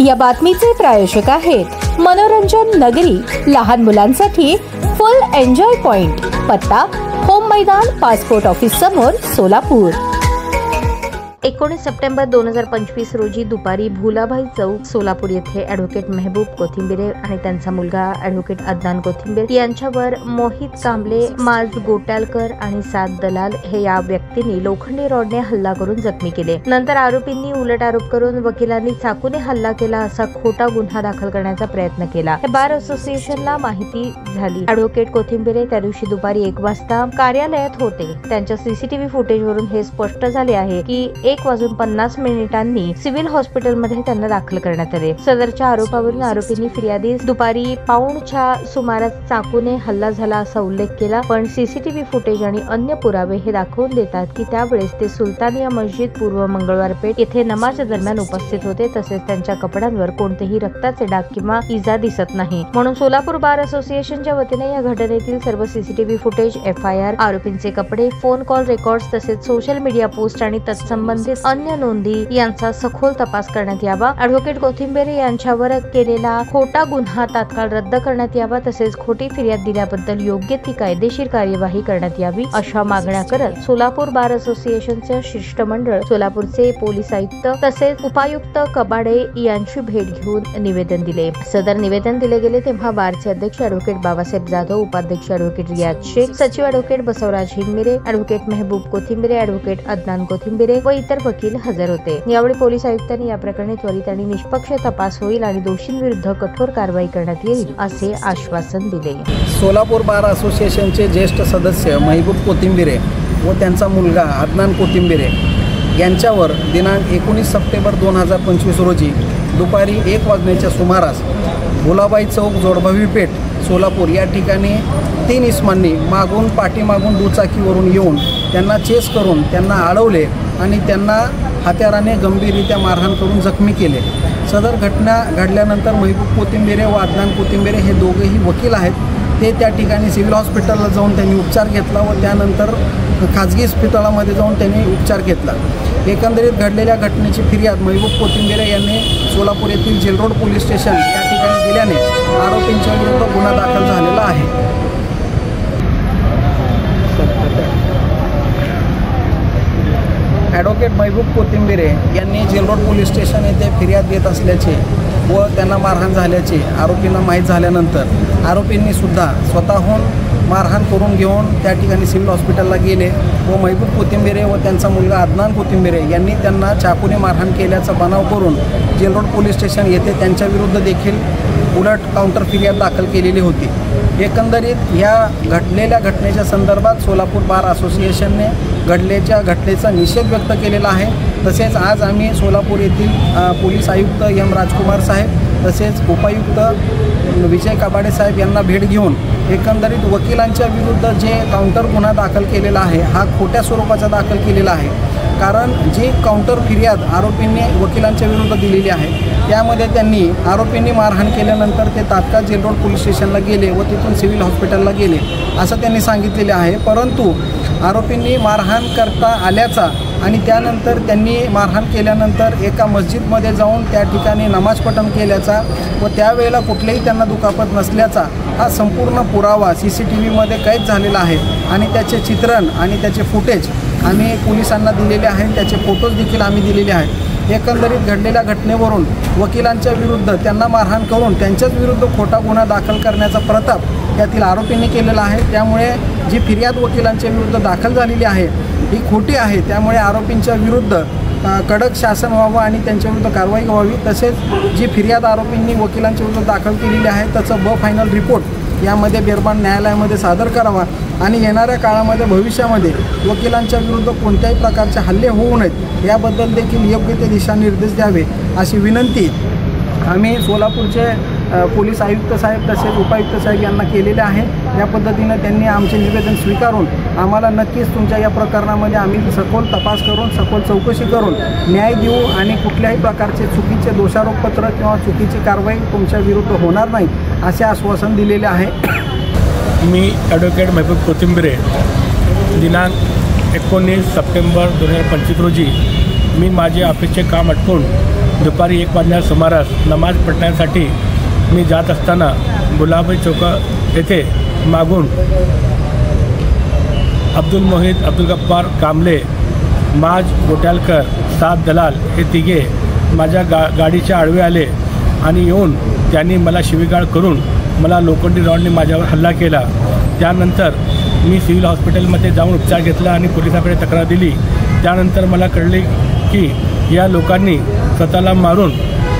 या बातमीचे प्रायोजक आहेत मनोरंजन नगरी, लहान मुलांसाठी फुल एन्जॉय पॉइंट, पत्ता होम मैदान, पासपोर्ट ऑफिस समोर, सोलापूर। 19 सप्टेंबर 2025 रोजी दुपारी भुलाभाई चौक सोलापूर येथे ॲडव्होकेट मेहबूब कोथिंबिरे आणि त्यांचा मुलगा ॲडव्होकेट अदनान कोथिंबिरे यांच्यावर मोहित कांबळे, माज गोटालकर आणि 7 दलाल हे या व्यक्तींनी लोखंडी रॉडने हल्ला करून जखमी केले। नंतर आरोपींनी उलट आरोप करून वकिलांनी चाकूने हल्ला केला असा खोटा गुन्हा दाखल करण्याचा प्रयत्न केला। बार असोसिएशनला माहिती झाली। ॲडव्होकेट कोथिंबिरे त्या दिवशी दुपारी 1 वाजता कार्यालयात होते। त्यांच्या सीसीटीव्ही फुटेजवरून हे स्पष्ट झाले आहे की 1:50 सिव्हिल हॉस्पिटलमध्ये त्यांना दाखल करण्यात आले। सदरच्या आरोपावरून आरोपींनी फिर्यादीस दुपारी 5:15 सुमारास चाकूने हल्ला झाला असा उल्लेख केला, पण सीसीटीव्ही फुटेज आणि अन्य पुरावे हे दाखवून देतात की त्यावेळेस ते सुलतानिया मस्जिद पूर्व मंगळवार पेठ येथे नमाज दरम्यान उपस्थित होते। तसेच त्यांच्या कपड्यांवर कोणतेही रक्ताचे डाग किंवा इजा दिसत नाही। म्हणून सोलापूर बार असोसिएशनच्या वतीने या घटनेतील सर्व सीसीटीव्ही फुटेज, FIR, आरोपींचे कपडे, फोन कॉल रेकॉर्ड्स तसेच सोशल मीडिया पोस्ट आणि तत्संबंधित अन्य नोंदी यांचा सखोल तपास करण्यात यावा। ॲडव्होकेट कोथिंबिरे यांच्यावर केलेला खोटा गुन्हा तात्काळ रद्द करण्यात यावा, तसेच खोटी फिर्याद दिल्याबद्दल योग्य ती कायदेशीर कार्यवाही करण्यात यावी अशा मागण्या करत सोलापूर बार असोसिएशनचे शिष्टमंडळ सोलापूरचे पोलीस आयुक्त तसेच उपायुक्त कबाडे यांची भेट घेऊन निवेदन दिले। सदर निवेदन दिले गेले तेव्हा बारचे अध्यक्ष ॲडव्होकेट बाबासाहेब जाधव, उपाध्यक्ष ॲडव्होकेट रियाज शेख, सचिव advocate Basavraj Hingmire, advocate Mehboob Kothimbire, advocate Adnan Kothimbire व इतर वकील हजर होते। यावेळी पोलीस आयुक्तांनी या प्रकरणी त्वरित आणि निष्पक्ष तपास होईल आणि दोषींविरुद्ध कठोर कारवाई करण्यात येईल असे आश्वासन दिले। सोलापूर बार असोसिएशनचे ज्येष्ठ सदस्य मेहबूब कोथिंबिरे व त्यांचा मुलगा अदनान कोथिंबिरे यांच्यावर दिनांक 19 सप्टेंबर 2025 रोजी दुपारी 1 वाजण्याच्या सुमारास भुलाबाई चौक, जोडभावी पेठ, सोलापूर या ठिकाणी 3 इसमांनी पाठीमागून दुचाकीवरून येऊन त्यांना चेस करून त्यांना अडवले आणि त्यांना हत्याराने गंभीररित्या मारहाण करून जखमी केले। सदर घटना घडल्यानंतर मेहबूब कोथिंबिरे व अदनान कोथिंबिरे हे दोघेही वकील आहेत। ते त्या ठिकाणी सिव्हिल हॉस्पिटलला जाऊन त्यांनी उपचार घेतला व त्यानंतर खाजगी हॉस्पिटलमध्ये जाऊन त्यांनी उपचार घेतला। एकंदरीत घडलेल्या घटनेची फिर्याद मेहबूब कोथिंबिरे यांनी सोलापूर येथील जेल रोड पोलीस स्टेशन या ठिकाणी दिल्याने आरोपींच्या विरुद्ध गुन्हा दाखल झालेला आहे। ॲडव्होकेट मेहबूब कोथिंबिरे यांनी जेल रोड पोलीस स्टेशन येथे फिर्याद देत असल्याचे व त्यांना मारहाण झाल्याचे आरोपींना माहीत झाल्यानंतर आरोपींनी सुद्धा स्वतःहून मारहाण करून घेऊन त्या ठिकाणी सिव्हिल हॉस्पिटलला गेले व मेहबूब कोथिंबिरे व त्यांचा मुलगा अदनान कोथिंबिरे यांनी त्यांना चाकूने मारहाण केल्याचा बनाव करून जेल रोड पोलीस स्टेशन येथे त्यांच्याविरुद्ध देखील उलट काउंटर फिर्याद दाखल केलेली होती। एकंदरीत या घडलेल्या घटनेच्या संदर्भात सोलापूर बार असोसिएशनने घडलेल्या घटनेचा निषेध व्यक्त केलेला आहे। तसेच आज आम्ही सोलापूर येथील पोलीस आयुक्त एम राजकुमार साहेब तसेच उपायुक्त विजय कबाडे साहेब यांना भेट घेऊन एकंदरीत वकिलांच्या विरुद्ध जे काउंटर गुन्हा दाखल केलेला आहे हा खोट्या स्वरूपाचा दाखल केलेला आहे। कारण जी काउंटर फिर्याद आरोपींनी वकिलांच्या विरुद्ध दिलेली आहे त्यामध्ये त्यांनी आरोपींनी मारहाण केल्यानंतर ते तात्काळ जेल रोड पोलीस स्टेशनला गेले व तिथून सिव्हिल हॉस्पिटलला गेले असं त्यांनी सांगितलेले आहे। परंतु आरोपींनी मारहाण करता आल्याचा आणि त्यानंतर त्यांनी मारहाण केल्यानंतर एका मस्जिदमध्ये जाऊन त्या ठिकाणी नमाज पठण केल्याचा व त्यावेळेला कुठलेही त्यांना दुखापत नसल्याचा हा संपूर्ण पुरावा CCTVमध्ये कैद झालेला आहे आणि त्याचे चित्रण आणि त्याचे फुटेज आम्ही पोलिसांना दिलेले आहेत, त्याचे फोटोज देखील आम्ही दिलेले आहेत। एकंदरीत घडलेल्या घटनेवरून वकिलांच्या विरुद्ध त्यांना मारहाण करून त्यांच्याच विरुद्ध खोटा गुन्हा दाखल करण्याचा प्रताप यातील आरोपींनी केलेला आहे। त्यामुळे जी फिर्याद वकिलांच्या विरुद्ध दाखल झालेली आहे ही खोटी आहे। त्यामुळे आरोपींच्या विरुद्ध कडक शासन व्हावं आणि त्यांच्याविरुद्ध कारवाई व्हावी। तसेच जी फिर्याद आरोपींनी वकिलांच्या विरुद्ध दाखल केलेली आहे त्याचं फायनल रिपोर्ट यामध्ये बेरबान न्यायालयामध्ये सादर करावा आणि येणाऱ्या काळामध्ये भविष्यामध्ये वकिलांच्या विरुद्ध कोणत्याही प्रकारचे हल्ले होऊ नयेत याबद्दल देखील योग्य ते दिशानिर्देश द्यावे अशी विनंती आम्ही सोलापूरचे पोलीस आयुक्त साहेब तसेच उपायुक्त साहेब यांना केलेले आहे। या पद्धतीने त्यांनी आमचे निवेदन स्वीकारून आम्हाला नक्कीच तुमच्या या प्रकरणामध्ये आम्ही सखोल तपास करून सखोल चौकशी करून न्याय देऊ आणि कुठल्याही प्रकारचे चुकीचे दोषारोपपत्र किंवा चुकीची कारवाई तुमच्या विरुद्ध होणार नाही असे आश्वासन दिलेले आहे। मी ॲडव्होकेट मेहबूब कोथिंबिरे दिनांक 19 सप्टेंबर 2025 रोजी मी माझे ऑफिसचे काम आटपून दुपारी 1 वाजल्या सुमारास नमाज पठण्यासाठी मी जात असताना गुलाबी चौक येथे मागून अब्दुल मोहित अब्दुल गप्पार कांबळे, माज गोट्यालकर, सात दलाल हे तिघे माझ्या गाडीच्या आडवे आले आणि येऊन त्यांनी मला शिवीगाळ करून मला लोखंडी रॉडने माझ्यावर हल्ला केला। त्यानंतर मी सिव्हिल हॉस्पिटलमध्ये जाऊन उपचार घेतला आणि पोलिसांकडे तक्रार दिली। त्यानंतर मला कळले की या लोकांनी स्वतःला मारून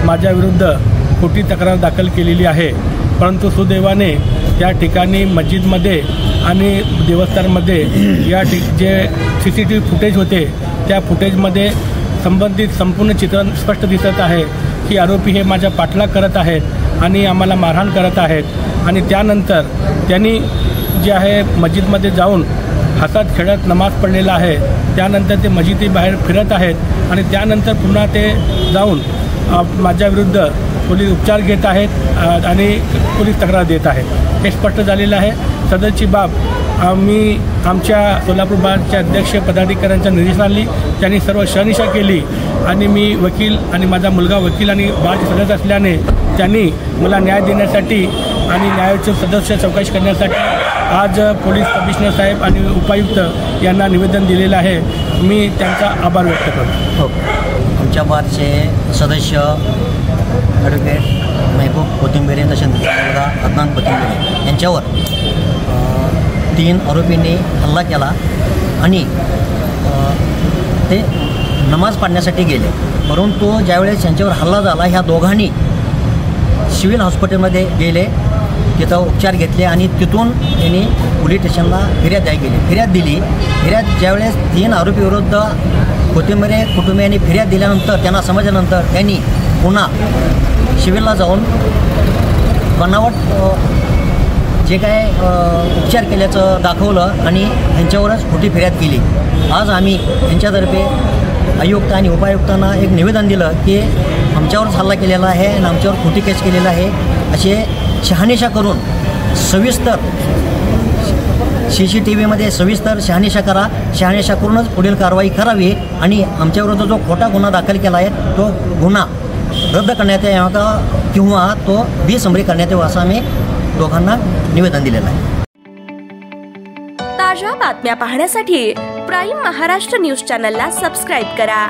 माझ्याविरुद्ध खोटी तक्रार दाखल केलेली आहे। परंतु सुदैवाने त्या ठिकाणी मस्जिदमध्ये आणि देवस्थानमध्ये जे CCTV फुटेज होते त्या फुटेजमध्ये संबंधित संपूर्ण चित्र स्पष्ट दिसत आहे की आरोपी हे माझ्या पाठलाग करत आहेत आणि आम्हाला मारहाण करत आहेत। आणि त्यानंतर त्यांनी जे आहे मस्जिदमध्ये जाऊन हसत खेळत नमाज पढलेला आहे। त्यानंतर ते मस्जिदीबाहेर फिरत आहेत आणि त्यानंतर पुन्हा ते जाऊन माझ्याविरुद्ध पोलीस उपचार घेत आहेत आणि पोलीस तक्रार देत आहेत। हे स्पष्ट झालेलं आहे। सदरची बाब आम्ही आमच्या सोलापूर बारच्या अध्यक्ष पदाधिकाऱ्यांच्या निर्देशाखाली त्यांनी सर्व शहानिशा केली आणि मी वकील आणि माझा मुलगा वकील आणि बारचे सदस्य असल्याने त्यांनी मला न्याय देण्यासाठी आणि न्यायालयाचे सदस्य चौकशी करण्यासाठी आज पोलीस कमिशनर साहेब आणि उपायुक्त यांना निवेदन दिलेलं आहे। मी त्यांचा आभार व्यक्त करतो। आमच्या बारचे सदस्य ॲडव्होकेट महबूब कोथिंबिरे तसेच अदनान कोथिंबिरे यांच्यावर 3 आरोपींनी हल्ला केला आणि ते नमाज पढण्यासाठी गेले। परंतु ज्यावेळेस यांच्यावर हल्ला झाला ह्या दोघांनी सिव्हिल हॉस्पिटलमध्ये गेले, तिथं उपचार घेतले आणि तिथून त्यांनी पोलीस स्टेशनला फिर्याद गेली। फिर्याद ज्यावेळेस 3 आरोपीविरुद्ध कोथिंबिरे कुटुंबियांनी फिर्याद दिल्यानंतर त्यांना समजल्यानंतर त्यांनी पुन्हा सिव्हिलला जाऊन बनावट जे काय उपचार केल्याचं दाखवलं आणि यांच्यावरच खोटी फिर्याद केली। आज आम्ही यांच्यातर्फे आयुक्त आणि उपायुक्तांना एक निवेदन दिलं की आमच्यावरच हल्ला केलेला आहे आणि आमच्यावर खोटी केस केलेला आहे असे शहानिशा करून सविस्तर CCTVमध्ये सविस्तर शहानिशा करा, शहानिशा करूनच पुढील कारवाई करावी आणि आमच्याविरुद्ध जो खोटा गुन्हा दाखल केला आहे तो गुन्हा रद्द करण्यात यावा किंवा तो बेसमरी करण्यात यावा असं आम्ही दोघांना निवेदन दिलेलं आहे। ताज्या बातम्या पाहण्यासाठी प्राईम महाराष्ट्र न्यूज चॅनलला सबस्क्राईब करा।